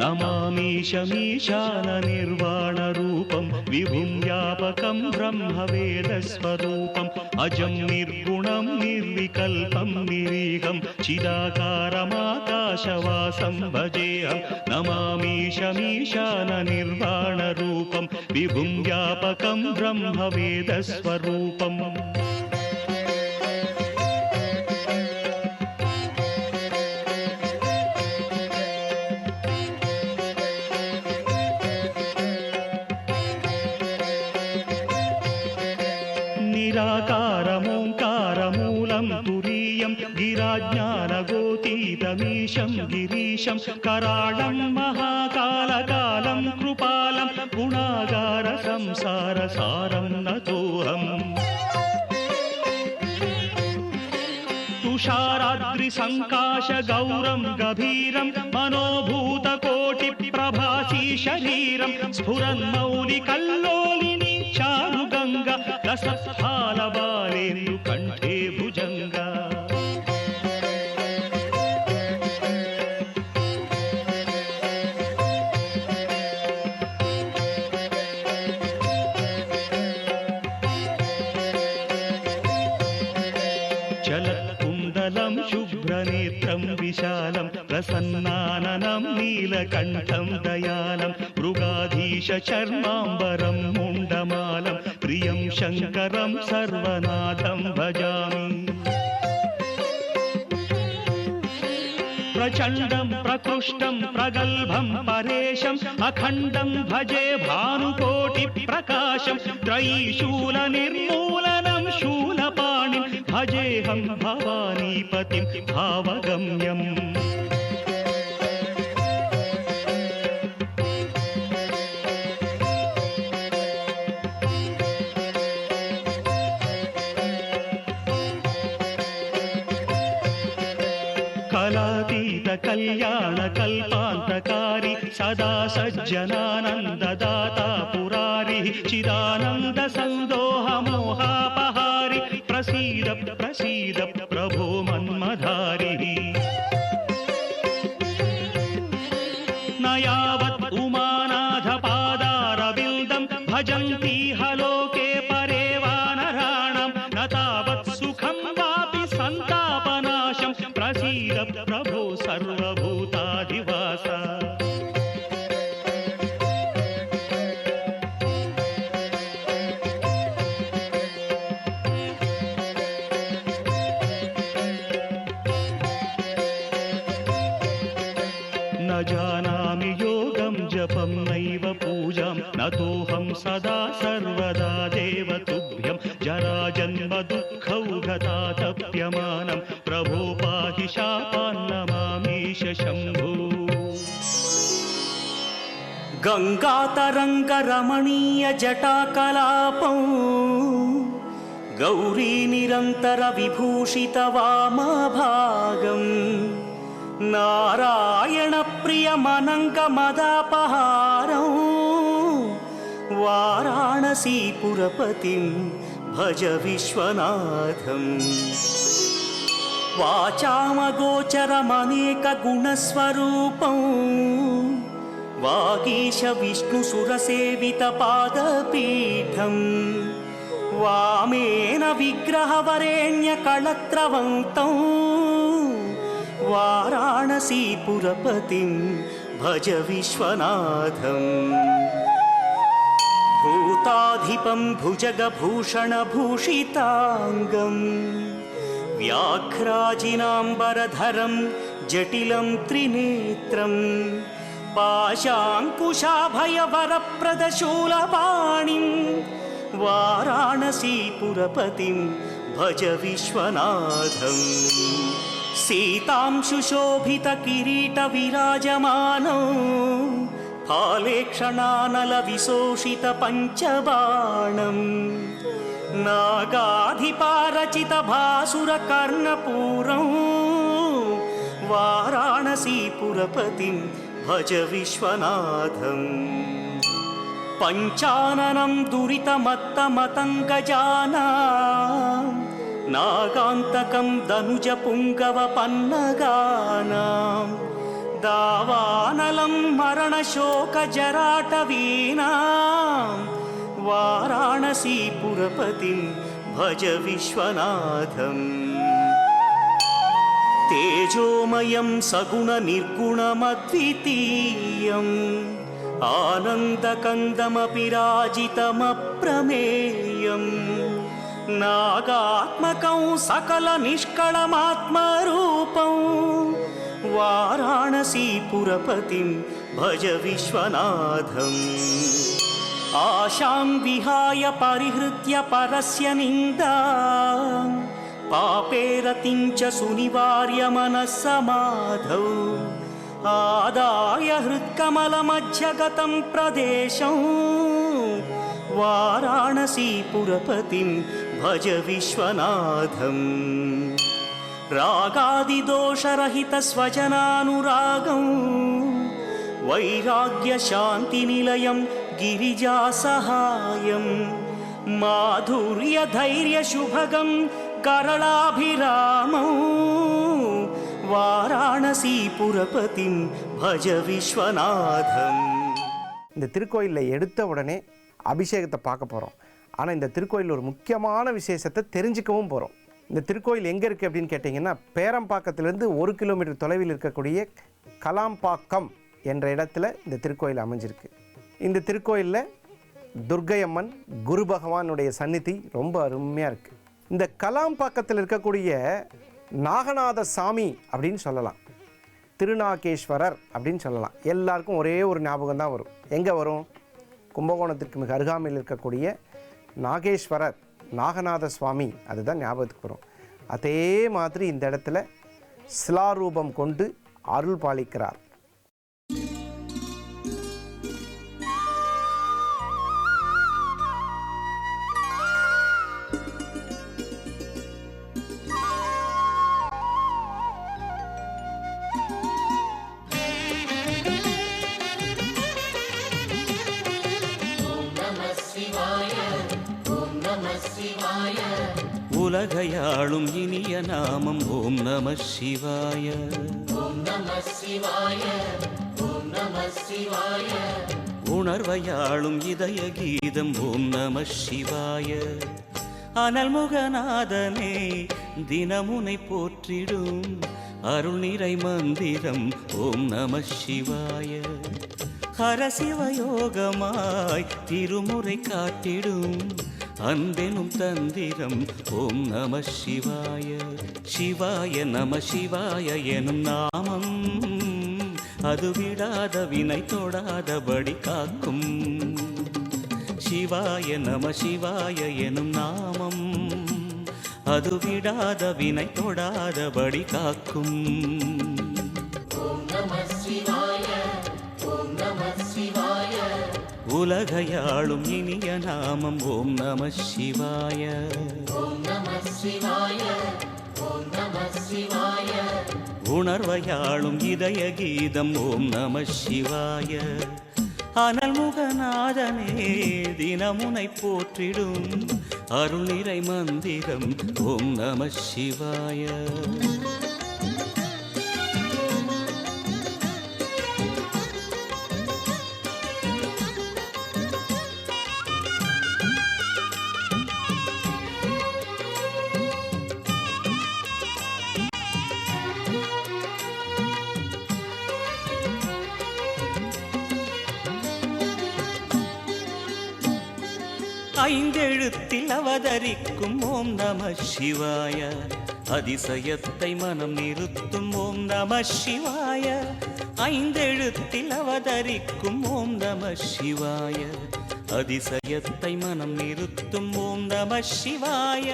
नमामीशमीशाननिर्वाणरूपं विभुं व्यापकं ब्रह्मवेदस्वरूपम् अजं निर्गुणं निर्विकल्पं निरीहं चिदाकारमाकाशवासं भजेऽहं नमामीशमीशाननिर्वाणरूपं विभुं व्यापकं ब्रह्मवेदस्वरूपम् निराकारमोङ्कारमूलं तुरीयं गिराज्ञानगोतीतमीशं गिरीशं कराळं महाकालकालं कृपालं गुणागारसंसारसारं नतोऽहम् तुषाराद्रिसङ्काशगौरं गभीरं मनोभूतकोटिप्रभासी शरीरं स्फुरन्मौलिकल्लोलिनी चारुगङ्गा रसत्फालबालेन्दुकण्ठे भुजङ्गा चलत्कुण्डलं शुभ्रनेत्रं विशालं प्रसन्नाननं नीलकण्ठं दयालं मृगाधीशचर्माम्बरं मुण्डमालं प्रियं शङ्करं सर्वनाथं भजामि प्रचण्डं प्रकृष्टं प्रगल्भं परेशम् अखण्डं भजे भानुकोटिप्रकाशं त्रयीशूलनिर्मूलनं शूलपाणिं भजेऽहं भवानीपतिं भावगम्यम् कलातीत कल्याण कल्पान्तकारी सदा सज्जनानन्ददाता पुरारिः चिदानन्द सन्दोह मोहापहारि प्रसीद प्रसीद प्रभो मन्मधारिः न यावत् उमानाथ पादारविन्दं भजन्तीह लोके परे वानराणां न तावत् सुखं वापि सन्तापनाशं प्रसीद प्रभो सर्वभूताधिवास न जानामि योगं जपं नैव पूजां नतोऽहं सदा सर्वदा देव तुभ्यं जराजन्म दुःखौघतातप्यमानं प्रभो पाहि शापान्नमामीश शम्भो गङ्गातरङ्गरमणीय जटाकलापं गौरी निरन्तर विभूषित वामभागम् नारायण प्रियमनङ्गमदापहारं वाराणसीपुरपतिं भज विश्वनाथम् वाचामगोचरमनेकगुणस्वरूपं वागीश विष्णुसुरसेवितपादपीठम् वामेन विग्रहवरेण्यकळत्रवन्तं वाराणसीपुरपतिं भज विश्वनाथम् भूताधिपं भुजगभूषणभूषिताङ्गं व्याघ्राजिनाम्बरधरं जटिलं त्रिनेत्रं पाशाङ्कुशाभयवरप्रदशूलपाणिं वाराणसीपुरपतिं भज विश्वनाथम् सीतां सुशोभितकिरीटविराजमानौ फालेक्षणानलविशोषितपञ्चबाणं नागाधिपारचितभासुरकर्णपूरं वाराणसीपुरपतिं भज विश्वनाथम् पञ्चाननं दुरितमत्तमतङ्गजानां नागान्तकं दनुजपुङ्गवपन्नगानां दावानलसंयुतशूलपाणिं सकलं मरणशोकजराटवीनां वाराणसीपुरपतिं भज विश्वनाथम् तेजोमयं सगुणनिर्गुणमद्वितीयम् आनन्दकन्दमपि राजितमप्रमेयम् नागात्मकं सकलनिष्कळमात्मरूपं वाराणसीपुरपतिं भज विश्वनाथम् आशां विहाय परिहृत्य परस्य निन्दां पापे रतिं च सुनिवार्य मनस्समाधौ आदाय हृत्कमलमध्यगतं प्रदेशं वाराणसीपुरपतिं भज विश्वनाथम् रागादिदोषरहितस्वजनानुरागं वैराग्यशान्तिनिलयं गिरिजासहायं माधुर्यधैर्यशुभगं करलाभिरामं वाराणसीपुरपतिं भज विश्वनाथम्. இந்த திருக்கோயிலில் எடுத்த உடனே அபிஷேகத்தை பார்க்க போகிறோம். ஆனால் இந்த திருக்கோயில் ஒரு முக்கியமான விசேஷத்தை தெரிஞ்சுக்கவும் போகிறோம். இந்த திருக்கோயில் எங்கே இருக்குது அப்படின்னு கேட்டிங்கன்னா, பேரம்பாக்கத்திலேருந்து 1 கிலோமீட்டர் தொலைவில் இருக்கக்கூடிய கலாம்பாக்கம் என்ற இடத்துல இந்த திருக்கோயில் அமைஞ்சிருக்கு. இந்த திருக்கோயிலில் துர்க்கையம்மன் குரு பகவானுடைய சந்நிதி ரொம்ப அருமையாக இருக்குது. இந்த கலாம்பாக்கத்தில் இருக்கக்கூடிய நாகநாத சாமி அப்படின்னு சொல்லலாம், திருநாகேஸ்வரர் அப்படின்னு சொல்லலாம். எல்லாருக்கும் ஒரே ஒரு ஞாபகம் தான் வரும். எங்கே வரும்? கும்பகோணத்திற்கு மிக அருகாமையில் இருக்கக்கூடிய நாகேஸ்வரர் நாகநாத சுவாமி, அதுதான் ஞாபகத்துக்கு வரும். அதே மாதிரி இந்த இடத்துல சிலாரூபம் கொண்டு அருள் பாலிக்கிறார். உலகையாளும் இனிய நாமம் ஓம் நம சிவாய. உணர்வையாளும் இதய கீதம் ஓம் நம சிவாய. அனல்முகநாதனே தினமுனை போற்றிடும் அருள் நிறை மந்திரம் ஓம் நம சிவாய. ஹரசிவயோகமாய் திருமுறை காட்டிடும் அன்பெனும் தந்திரம் ஓம் நம சிவாய. சிவாய நம சிவாய எனும் நாமம் அது விடாத வினை தொடாதபடி காக்கும். சிவாய நம சிவாய எனும் நாமம் அது விடாத வினை தொடாதபடி காக்கும். உலகையாளும் இனிய நாமம் ஓம் நம சிவாய. உணர்வையாளும் இதய கீதம் ஓம் நம சிவாய. அனல்முகநாதனே தினமுனை போற்றிடும் அருள் நிறை மந்திரம் ஓம் நம சிவாய. ஐந்தெழுத்தில் அவதரிக்கும் ஓம் நம சிவாய. அதிசயத்தை மனம் நிறுத்தும் ஓம் நம சிவாய. ஐந்தெழுத்தில் அவதரிக்கும் ஓம் நம சிவாய. அதிசயத்தை மனம் நிறுத்தும் ஓம் நம சிவாய.